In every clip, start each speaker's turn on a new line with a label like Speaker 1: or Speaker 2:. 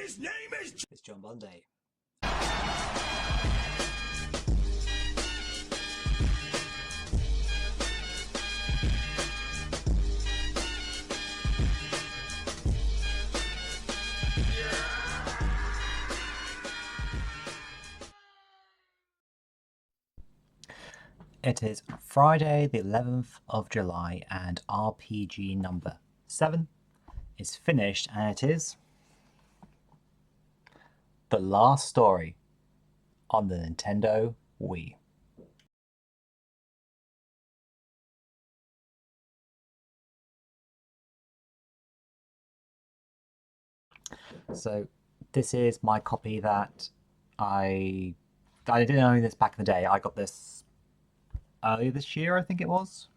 Speaker 1: His name is...
Speaker 2: It's John Bunday. It is Friday the 11th of July and RPG number 7 is finished, and it is The Last Story on the Nintendo Wii. So this is my copy that I didn't own this back in the day. I got this earlier this year, I think it was.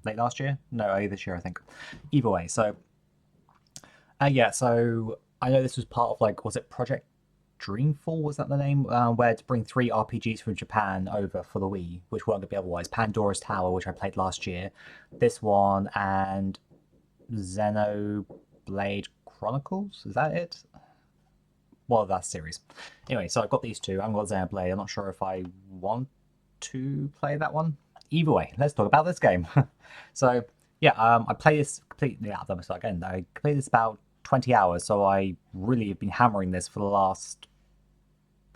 Speaker 2: Late last year? No, earlier this year, I think. Either way, so yeah, so I know this was part of, like, was it Project Dreamfall? Was that the name? Where to bring 3 RPGs from Japan over for the Wii, which weren't going to be otherwise. Pandora's Tower, which I played last year, this one, and Xenoblade Chronicles. Is that it? Well, that series. Anyway, so I've got these two. I haven't got Xenoblade. I'm not sure if I want to play that one. Either way, let's talk about this game. So yeah, I play this completely. Yeah, that was again. I played this about 20 hours, so I really have been hammering this for the last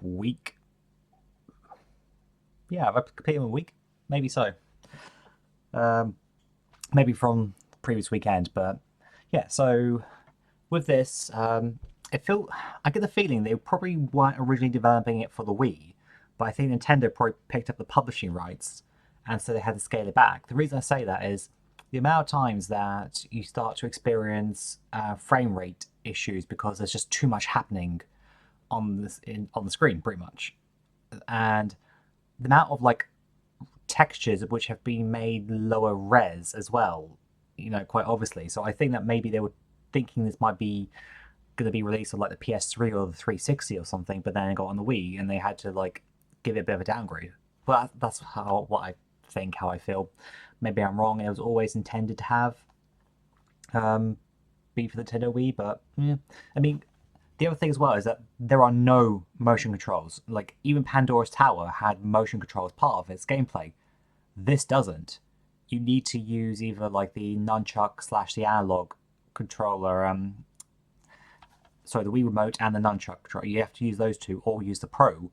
Speaker 2: week. Yeah, have I completed in a week? Maybe so. Maybe from the previous weekend, but yeah. So with this, I get the feeling they probably weren't originally developing it for the Wii, but I think Nintendo probably picked up the publishing rights, and so they had to scale it back. The reason I say that is the amount of times that you start to experience frame rate issues because there's just too much happening on on the screen, pretty much, and the amount of like textures which have been made lower res as well, quite obviously. So I think that maybe they were thinking this might be going to be released on like the PS3 or the 360 or something, but then it got on the Wii and they had to like give it a bit of a downgrade. But that's what I think, how I feel. Maybe I'm wrong. It was always intended to have be for the Nintendo Wii, but yeah. I mean, the other thing as well is that there are no motion controls. Like even Pandora's Tower had motion control as part of its gameplay. This doesn't. You need to use either like the nunchuck slash the analog controller, sorry, the Wii remote and the nunchuck controller. You have to use those two, or use the Pro.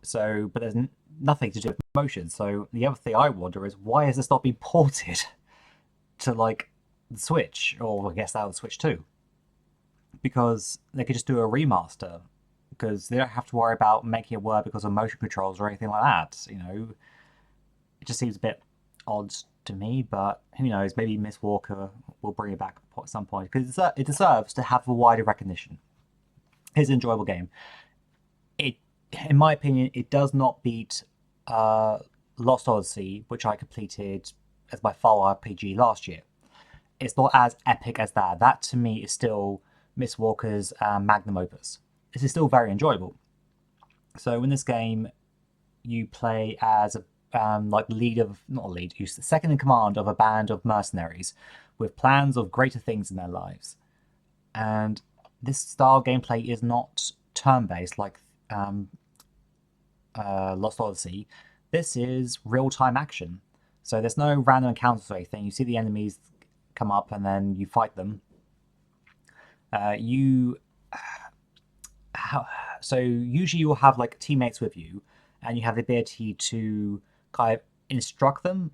Speaker 2: So, but there's nothing to do with motion. So the other thing I wonder is why has this not been ported to like the Switch, or I guess that was Switch 2? Because they could just do a remaster. Because they don't have to worry about making it work because of motion controls or anything like that. It just seems a bit odd to me, but who knows? Maybe Miss Walker will bring it back at some point because it deserves to have a wider recognition. It's an enjoyable game. It, in my opinion, it does not beat Lost Odyssey, which I completed as my fall RPG last year. It's not as epic as that. That to me is still Miss Walker's magnum opus. This is still very enjoyable. So in this game, you play as a like lead of not a lead, you're second in command of a band of mercenaries with plans of greater things in their lives. And this style gameplay is not turn-based like Lost Odyssey. This is real-time action. So there's no random encounters or anything. You see the enemies come up and then you fight them. So usually you'll have like teammates with you, and you have the ability to kind of instruct them,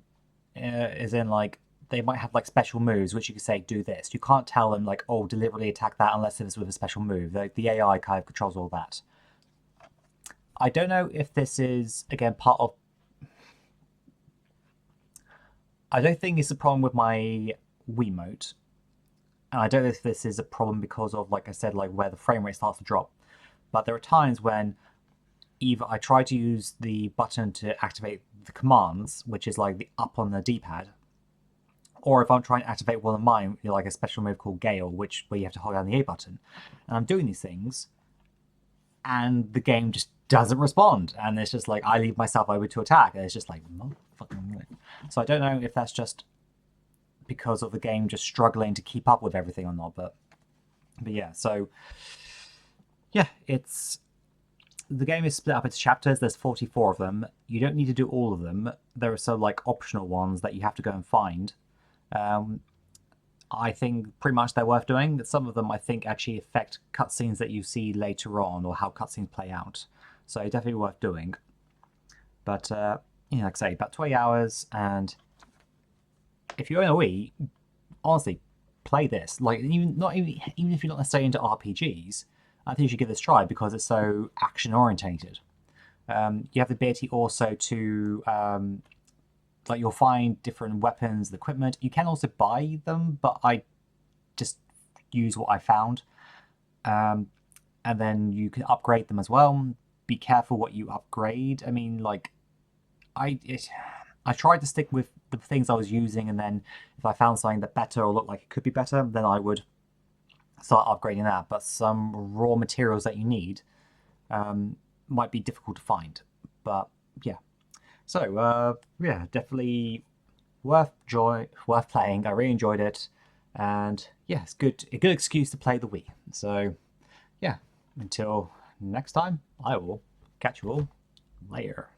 Speaker 2: as in like they might have like special moves which you can say do this. You can't tell them like, oh, deliberately attack that unless it's with a special move. The AI kind of controls all that. I don't know if this is again part of. I don't think it's a problem with my Wiimote, and I don't know if this is a problem because of, like I said, like where the frame rate starts to drop. But there are times when either I try to use the button to activate the commands, which is like the up on the D-pad, or if I'm trying to activate one of mine, like a special move called Gale, where you have to hold down the A button, and I'm doing these things, and the game just doesn't respond, and it's just like I leave myself over to attack, and it's just like motherfucking. So I don't know if that's just because of the game just struggling to keep up with everything or not, but yeah. So yeah, the game is split up into chapters. There's 44 of them. You don't need to do all of them. There are some like optional ones that you have to go and find. I think pretty much they're worth doing. Some of them I think actually affect cutscenes that you see later on or how cutscenes play out. So definitely worth doing. But like I say, about 20 hours, and if you're in a Wii, honestly, play this. Like even if you're not necessarily into RPGs, I think you should give this a try because it's so action orientated. You have the ability also to like you'll find different weapons and equipment. You can also buy them, but I just use what I found. And then you can upgrade them as well. Be careful what you upgrade. I mean, like, I tried to stick with the things I was using, and then if I found something that better or looked like it could be better, then I would start upgrading that. But some raw materials that you need might be difficult to find. But yeah, so yeah, definitely worth playing. I really enjoyed it, and yeah, it's a good excuse to play the Wii. So yeah, until next time, I will catch you all later.